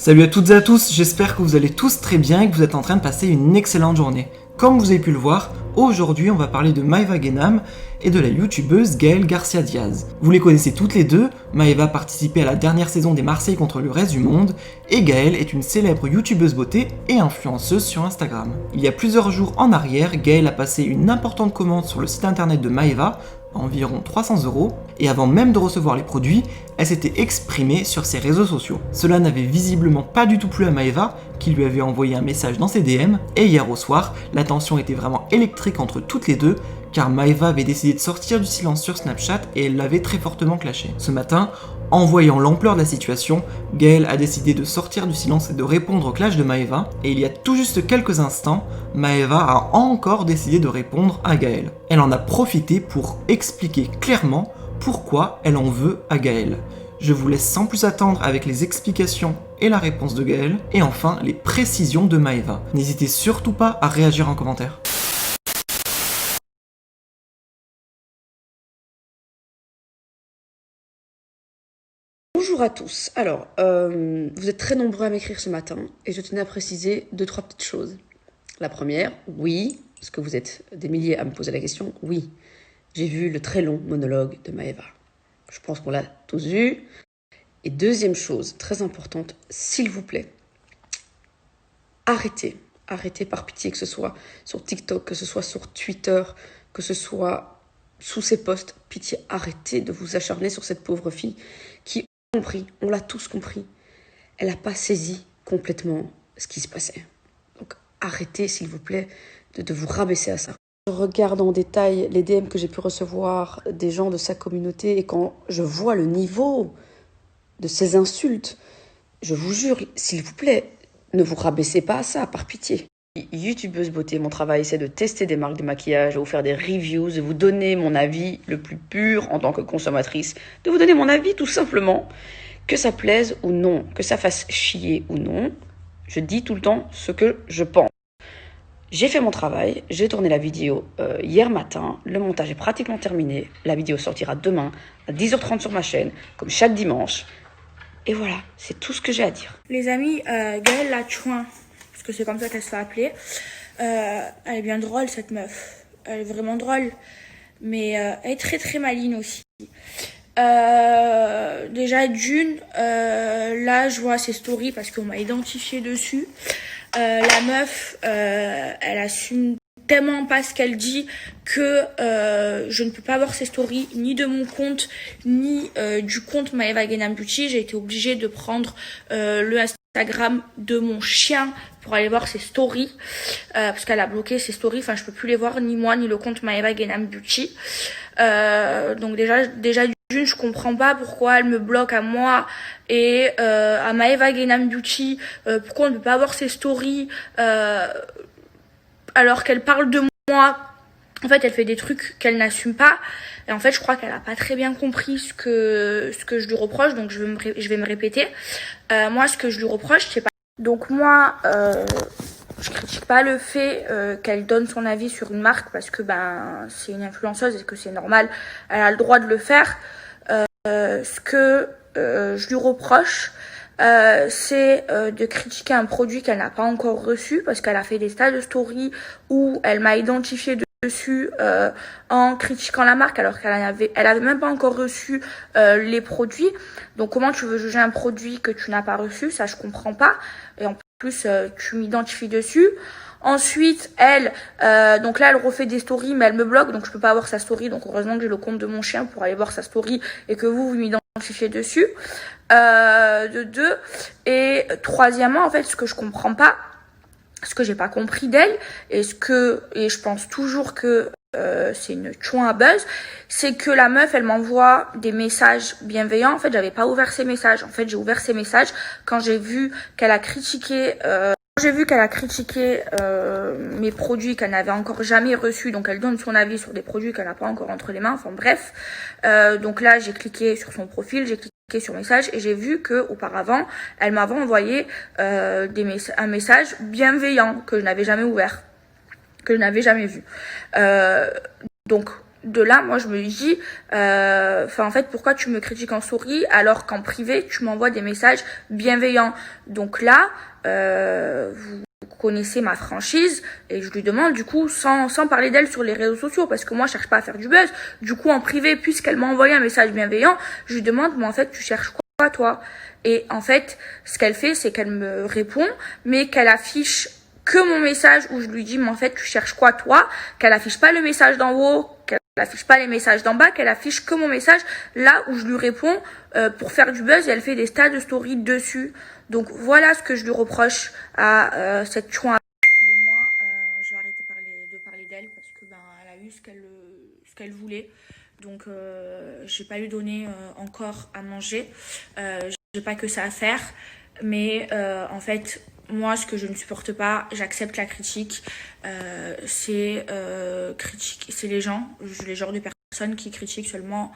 Salut à toutes et à tous, j'espère que vous allez tous très bien et que vous êtes en train de passer une excellente journée. Comme vous avez pu le voir, aujourd'hui on va parler de Maeva Guénam et de la youtubeuse Gaëlle Garcia Diaz. Vous les connaissez toutes les deux, Maeva a participé à la dernière saison des Marseille contre le reste du monde, et Gaëlle est une célèbre youtubeuse beauté et influenceuse sur Instagram. Il y a plusieurs jours en arrière, Gaëlle a passé une importante commande sur le site internet de Maeva, environ 300 €, et avant même de recevoir les produits, elle s'était exprimée sur ses réseaux sociaux. Cela n'avait visiblement pas du tout plu à Maeva, qui lui avait envoyé un message dans ses DM, et hier au soir, la tension était vraiment électrique entre toutes les deux, car Maeva avait décidé de sortir du silence sur Snapchat et elle l'avait très fortement clashé. Ce matin, en voyant l'ampleur de la situation, Gaëlle a décidé de sortir du silence et de répondre au clash de Maeva, et il y a tout juste quelques instants, Maeva a encore décidé de répondre à Gaëlle. Elle en a profité pour expliquer clairement pourquoi elle en veut à Gaëlle. Je vous laisse sans plus attendre avec les explications et la réponse de Gaëlle, et enfin les précisions de Maeva. N'hésitez surtout pas à réagir en commentaire. Bonjour à tous. Alors, vous êtes très nombreux à m'écrire ce matin et je tenais à préciser 2-3 petites choses. La première, oui, parce que vous êtes des milliers à me poser la question, oui, j'ai vu le très long monologue de Maeva. Je pense qu'on l'a tous vu. Et deuxième chose, très importante, s'il vous plaît, arrêtez par pitié, que ce soit sur TikTok, que ce soit sur Twitter, que ce soit sous ses posts, pitié, arrêtez de vous acharner sur cette pauvre fille qui compris, on l'a tous compris. Elle n'a pas saisi complètement ce qui se passait. Donc arrêtez, s'il vous plaît, de vous rabaisser à ça. Je regarde en détail les DM que j'ai pu recevoir des gens de sa communauté et quand je vois le niveau de ces insultes, je vous jure, s'il vous plaît, ne vous rabaissez pas à ça, par pitié. Youtubeuse beauté, mon travail c'est de tester des marques de maquillage, de vous faire des reviews, de vous donner mon avis le plus pur en tant que consommatrice, de vous donner mon avis tout simplement, que ça plaise ou non, que ça fasse chier ou non, je dis tout le temps ce que je pense. J'ai fait mon travail, j'ai tourné la vidéo hier matin, le montage est pratiquement terminé, la vidéo sortira demain à 10h30 sur ma chaîne, comme chaque dimanche, et voilà, c'est tout ce que j'ai à dire. Les amis, Gaëlle la Chouin, parce que c'est comme ça qu'elle se fait appeler, elle est bien drôle cette meuf, elle est vraiment drôle, mais elle est très très maligne aussi. Déjà d'une, là je vois ses stories parce qu'on m'a identifié dessus. La meuf, elle assume tellement pas ce qu'elle dit que je ne peux pas voir ses stories ni de mon compte ni du compte Maeva Guénam Beauty. J'ai été obligée de prendre le Instagram de mon chien pour aller voir ses stories parce qu'elle a bloqué ses stories. Enfin, je peux plus les voir, ni moi ni le compte Maeva Guénam Beauty. Donc déjà d'une, je comprends pas pourquoi elle me bloque à moi et à Maeva Guénam Beauty. Pourquoi on ne peut pas voir ses stories alors qu'elle parle de moi. En fait, elle fait des trucs qu'elle n'assume pas. Et en fait, je crois qu'elle a pas très bien compris ce que je lui reproche. Donc, je vais me répéter. Moi, ce que je lui reproche, c'est pas... Donc, moi, je critique pas le fait qu'elle donne son avis sur une marque parce que c'est une influenceuse et que c'est normal. Elle a le droit de le faire. Ce que je lui reproche, c'est de critiquer un produit qu'elle n'a pas encore reçu parce qu'elle a fait des tas de stories où elle m'a identifié dessus en critiquant la marque alors qu'elle avait même pas encore reçu les produits. Donc comment tu veux juger un produit que tu n'as pas reçu? Ça, je comprends pas. Et en plus, tu m'identifies dessus. Ensuite, elle, donc là, elle refait des stories, mais elle me bloque, donc je peux pas avoir sa story. Donc heureusement que j'ai le compte de mon chien pour aller voir sa story et que vous m'identifiez dessus. De deux. Et troisièmement, en fait, ce que je comprends pas, ce que j'ai pas compris d'elle, et je pense toujours que c'est une chouin à buzz, c'est que la meuf, elle m'envoie des messages bienveillants. En fait, j'avais pas ouvert ses messages. En fait, j'ai ouvert ses messages quand j'ai vu qu'elle a critiqué mes produits qu'elle n'avait encore jamais reçus. Donc elle donne son avis sur des produits qu'elle n'a pas encore entre les mains. Enfin bref. Donc là, j'ai cliqué sur son profil, j'ai cliqué sur message et j'ai vu que auparavant, elle m'avait envoyé un message bienveillant que je n'avais jamais ouvert, que je n'avais jamais vu. Donc de là, moi, je me dis, en fait, pourquoi tu me critiques en story alors qu'en privé, tu m'envoies des messages bienveillants. Donc là, vous connaissez ma franchise et je lui demande du coup sans parler d'elle sur les réseaux sociaux parce que moi je cherche pas à faire du buzz. Du coup en privé, puisqu'elle m'a envoyé un message bienveillant, je lui demande mais en fait tu cherches quoi toi? Et en fait ce qu'elle fait c'est qu'elle me répond mais qu'elle affiche que mon message où je lui dis mais en fait tu cherches quoi toi, qu'elle affiche pas le message d'en haut, qu'elle affiche pas les messages d'en bas, qu'elle affiche que mon message là où je lui réponds pour faire du buzz et elle fait des stats de story dessus. Donc voilà ce que je lui reproche à cette chouin. Bon moi je vais arrêter de parler d'elle parce que elle a eu ce qu'elle voulait. Donc j'ai pas lui donné encore à manger. J'ai pas que ça à faire. Mais en fait, moi, ce que je ne supporte pas, j'accepte la critique. C'est les gens, les genres de personnes qui critiquent seulement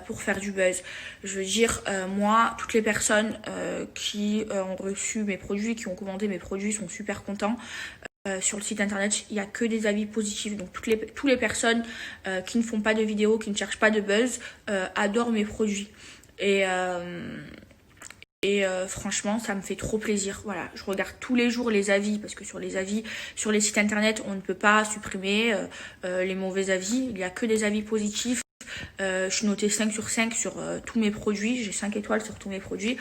pour faire du buzz. Je veux dire, moi, toutes les personnes qui ont reçu mes produits, qui ont commandé mes produits sont super contents. Sur le site internet, il n'y a que des avis positifs. Donc toutes les personnes qui ne font pas de vidéos, qui ne cherchent pas de buzz, adorent mes produits. Et franchement, ça me fait trop plaisir. Voilà, je regarde tous les jours les avis parce que sur les avis, sur les sites internet, on ne peut pas supprimer les mauvais avis. Il n'y a que des avis positifs. Je suis notée 5 sur 5 sur tous mes produits. J'ai 5 étoiles sur tous mes produits.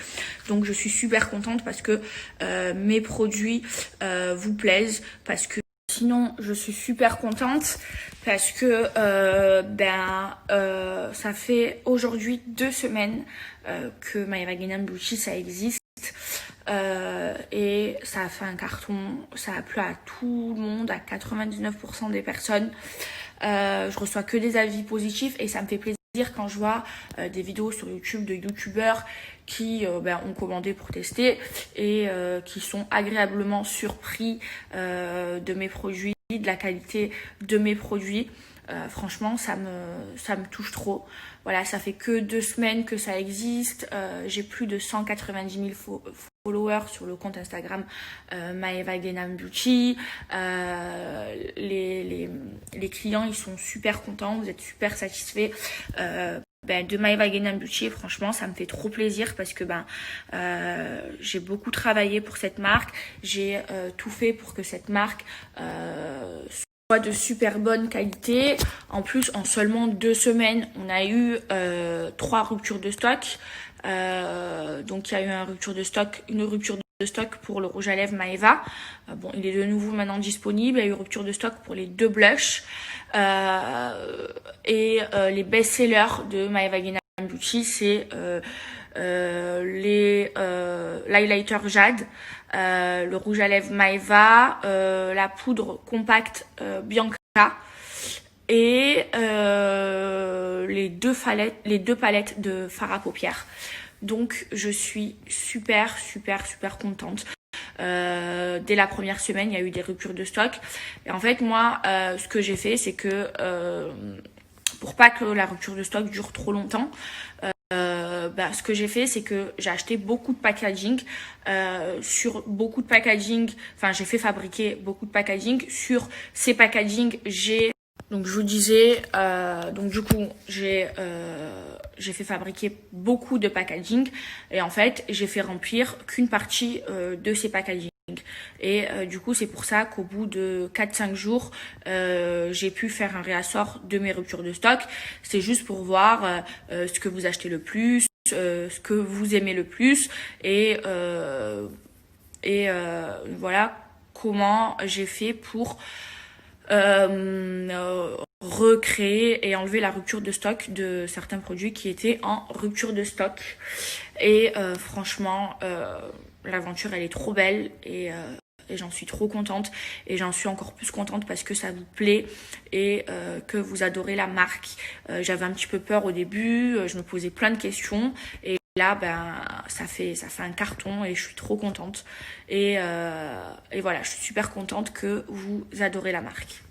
Donc je suis super contente parce que mes produits vous plaisent. Parce que sinon, je suis super contente parce que ça fait aujourd'hui 2 semaines que My Vagina Beauty ça existe. Et ça a fait un carton, ça a plu à tout le monde, à 99% des personnes. Je reçois que des avis positifs et ça me fait plaisir quand je vois des vidéos sur YouTube de youtubeurs qui ont commandé pour tester et qui sont agréablement surpris de mes produits, de la qualité de mes produits. Franchement, ça me touche trop. Voilà, ça fait que 2 semaines que ça existe. J'ai plus de 190 000 followers sur le compte Instagram My Vagina Beauty. Les clients, ils sont super contents. Vous êtes super satisfaits de My Vagina Beauty. Franchement, ça me fait trop plaisir parce que j'ai beaucoup travaillé pour cette marque. J'ai tout fait pour que cette marque de super bonne qualité. En plus, en seulement 2 semaines, on a eu 3 ruptures de stock. Donc il y a eu une rupture de stock pour le rouge à lèvres Maeva. Il est de nouveau maintenant disponible. Il y a eu rupture de stock pour les 2 blushs. Et les best-sellers de My Vagina Beauty, c'est l'highlighter Jade, le rouge à lèvres Maeva, la poudre compacte Bianca et les deux palettes de fard à paupières. Donc je suis super contente. Dès la première semaine, il y a eu des ruptures de stock. Et en fait, moi, ce que j'ai fait, c'est que pour pas que la rupture de stock dure trop longtemps, ce que j'ai fait, c'est que j'ai acheté beaucoup de packaging. Sur beaucoup de packaging, j'ai fait fabriquer beaucoup de packaging. Sur ces packaging, donc je vous disais, du coup, j'ai fait fabriquer beaucoup de packaging et en fait, j'ai fait remplir qu'une partie de ces packaging. Et du coup, c'est pour ça qu'au bout de 4-5 jours, j'ai pu faire un réassort de mes ruptures de stock. C'est juste pour voir ce que vous achetez le plus, ce que vous aimez le plus et voilà comment j'ai fait pour recréer et enlever la rupture de stock de certains produits qui étaient en rupture de stock. Et franchement, l'aventure elle est trop belle et j'en suis trop contente et j'en suis encore plus contente parce que ça vous plaît et que vous adorez la marque. J'avais un petit peu peur au début, je me posais plein de questions et là ça fait un carton et je suis trop contente et voilà, je suis super contente que vous adorez la marque.